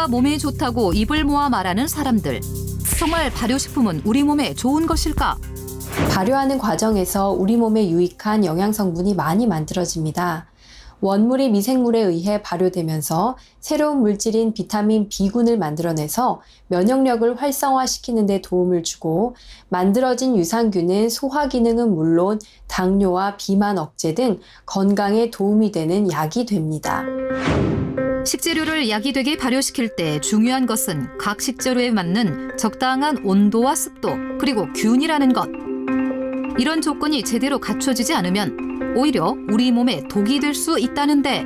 요구르트가 몸에 좋다고 입을 모아 말하는 사람들. 정말 발효식품은 우리 몸에 좋은 것일까? 발효하는 과정에서 우리 몸에 유익한 영양성분이 많이 만들어집니다. 원물이 미생물에 의해 발효되면서 새로운 물질인 비타민 B군을 만들어내서 면역력을 활성화시키는 데 도움을 주고, 만들어진 유산균은 소화 기능은 물론 당뇨와 비만 억제 등 건강에 도움이 되는 약이 됩니다. 식재료를 약이 되게 발효시킬 때 중요한 것은 각 식재료에 맞는 적당한 온도와 습도, 그리고 균이라는 것. 이런 조건이 제대로 갖춰지지 않으면 오히려 우리 몸에 독이 될 수 있다는데,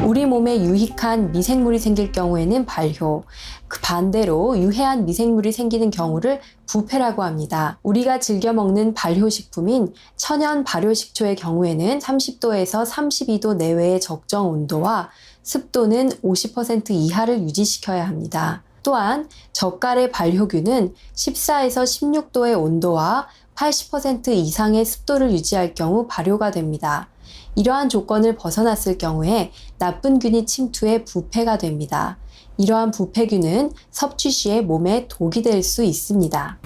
우리 몸에 유익한 미생물이 생길 경우에는 발효, 그 반대로 유해한 미생물이 생기는 경우를 부패라고 합니다. 우리가 즐겨 먹는 발효식품인 천연 발효식초의 경우에는 30도에서 32도 내외의 적정 온도와 습도는 50% 이하를 유지시켜야 합니다. 또한 젓갈의 발효균은 14에서 16도의 온도와 80% 이상의 습도를 유지할 경우 발효가 됩니다. 이러한 조건을 벗어났을 경우에 나쁜 균이 침투해 부패가 됩니다. 이러한 부패균은 섭취 시에 몸에 독이 될 수 있습니다.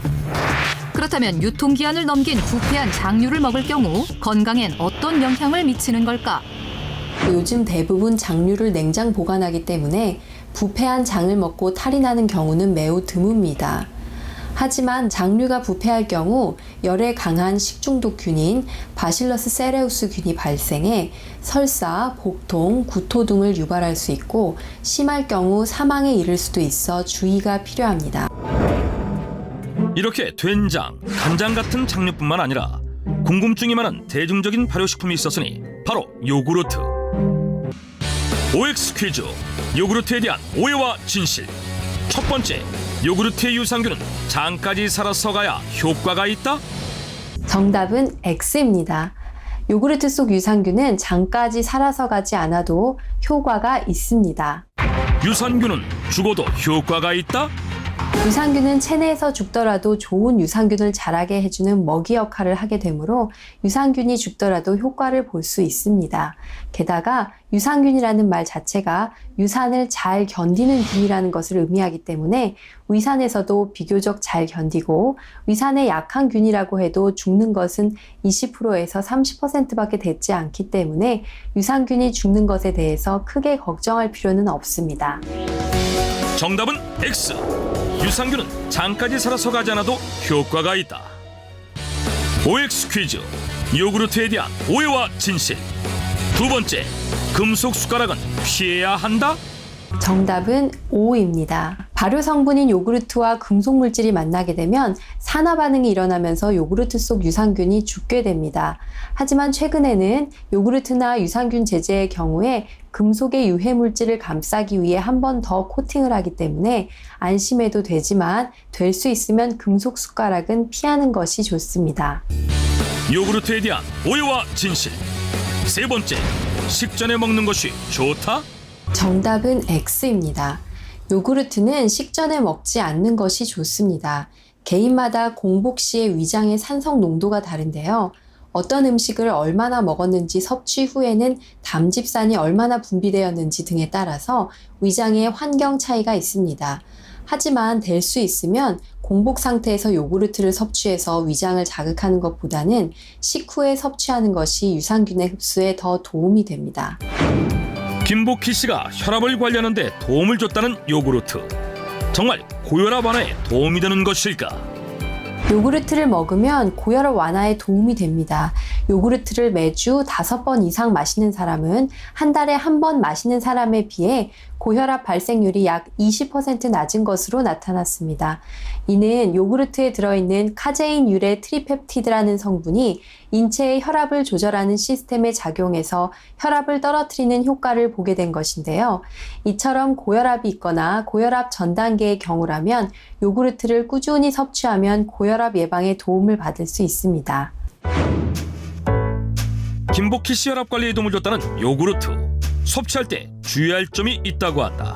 그렇다면 유통기한을 넘긴 부패한 장류를 먹을 경우 건강엔 어떤 영향을 미치는 걸까? 요즘 대부분 장류를 냉장 보관하기 때문에 부패한 장을 먹고 탈이 나는 경우는 매우 드뭅니다. 하지만 장류가 부패할 경우 열에 강한 식중독균인 바실러스 세레우스균이 발생해 설사, 복통, 구토 등을 유발할 수 있고 심할 경우 사망에 이를 수도 있어 주의가 필요합니다. 이렇게 된장, 간장 같은 장류뿐만 아니라 궁금증이 많은 대중적인 발효식품이 있었으니 바로 요구르트. OX 퀴즈, 요구르트에 대한 오해와 진실. 첫 번째, 요구르트의 유산균은 장까지 살아서 가야 효과가 있다? 정답은 X입니다. 요구르트 속 유산균은 장까지 살아서 가지 않아도 효과가 있습니다. 유산균은 죽어도 효과가 있다? 유산균은 체내에서 죽더라도 좋은 유산균을 자라게 해주는 먹이 역할을 하게 되므로 유산균이 죽더라도 효과를 볼 수 있습니다. 게다가 유산균이라는 말 자체가 유산을 잘 견디는 균이라는 것을 의미하기 때문에 위산에서도 비교적 잘 견디고, 위산에 약한 균이라고 해도 죽는 것은 20%에서 30%밖에 되지 않기 때문에 유산균이 죽는 것에 대해서 크게 걱정할 필요는 없습니다. 정답은 X. 유산균은 장까지 살아서 가지 않아도 효과가 있다. OX 퀴즈, 요구르트에 대한 오해와 진실. 두 번째, 금속 숟가락은 피해야 한다? 정답은 O입니다. 발효 성분인 요구르트와 금속 물질이 만나게 되면 산화 반응이 일어나면서 요구르트 속 유산균이 죽게 됩니다. 하지만 최근에는 요구르트나 유산균 제제의 경우에 금속의 유해 물질을 감싸기 위해 한 번 더 코팅을 하기 때문에 안심해도 되지만 될 수 있으면 금속 숟가락은 피하는 것이 좋습니다. 요구르트에 대한 오해와 진실. 세 번째, 식전에 먹는 것이 좋다? 정답은 X입니다. 요구르트는 식전에 먹지 않는 것이 좋습니다. 개인마다 공복 시의 위장의 산성 농도가 다른데요. 어떤 음식을 얼마나 먹었는지, 섭취 후에는 담즙산이 얼마나 분비되었는지 등에 따라서 위장의 환경 차이가 있습니다. 하지만 될 수 있으면 공복 상태에서 요구르트를 섭취해서 위장을 자극하는 것보다는 식후에 섭취하는 것이 유산균의 흡수에 더 도움이 됩니다. 김복희 씨가 혈압을 관리하는 데 도움을 줬다는 요구르트. 정말 고혈압 완화에 도움이 되는 것일까? 요구르트를 먹으면 고혈압 완화에 도움이 됩니다. 요구르트를 매주 5번 이상 마시는 사람은 한 달에 한 번 마시는 사람에 비해 고혈압 발생률이 약 20% 낮은 것으로 나타났습니다. 이는 요구르트에 들어있는 카제인 유래 트리펩티드라는 성분이 인체의 혈압을 조절하는 시스템에 작용해서 혈압을 떨어뜨리는 효과를 보게 된 것인데요. 이처럼 고혈압이 있거나 고혈압 전 단계의 경우라면 요구르트를 꾸준히 섭취하면 고혈압 예방에 도움을 받을 수 있습니다. 김복희 씨 혈압 관리에 도움을 줬다는 요구르트. 섭취할 때 주의할 점이 있다고 한다.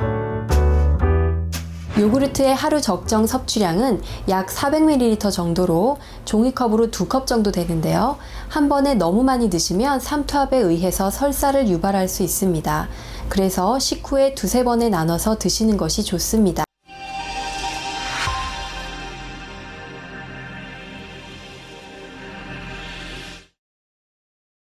요구르트의 하루 적정 섭취량은 약 400ml 정도로 종이컵으로 2컵 정도 되는데요. 한 번에 너무 많이 드시면 삼투압에 의해서 설사를 유발할 수 있습니다. 그래서 식후에 두세 번에 나눠서 드시는 것이 좋습니다.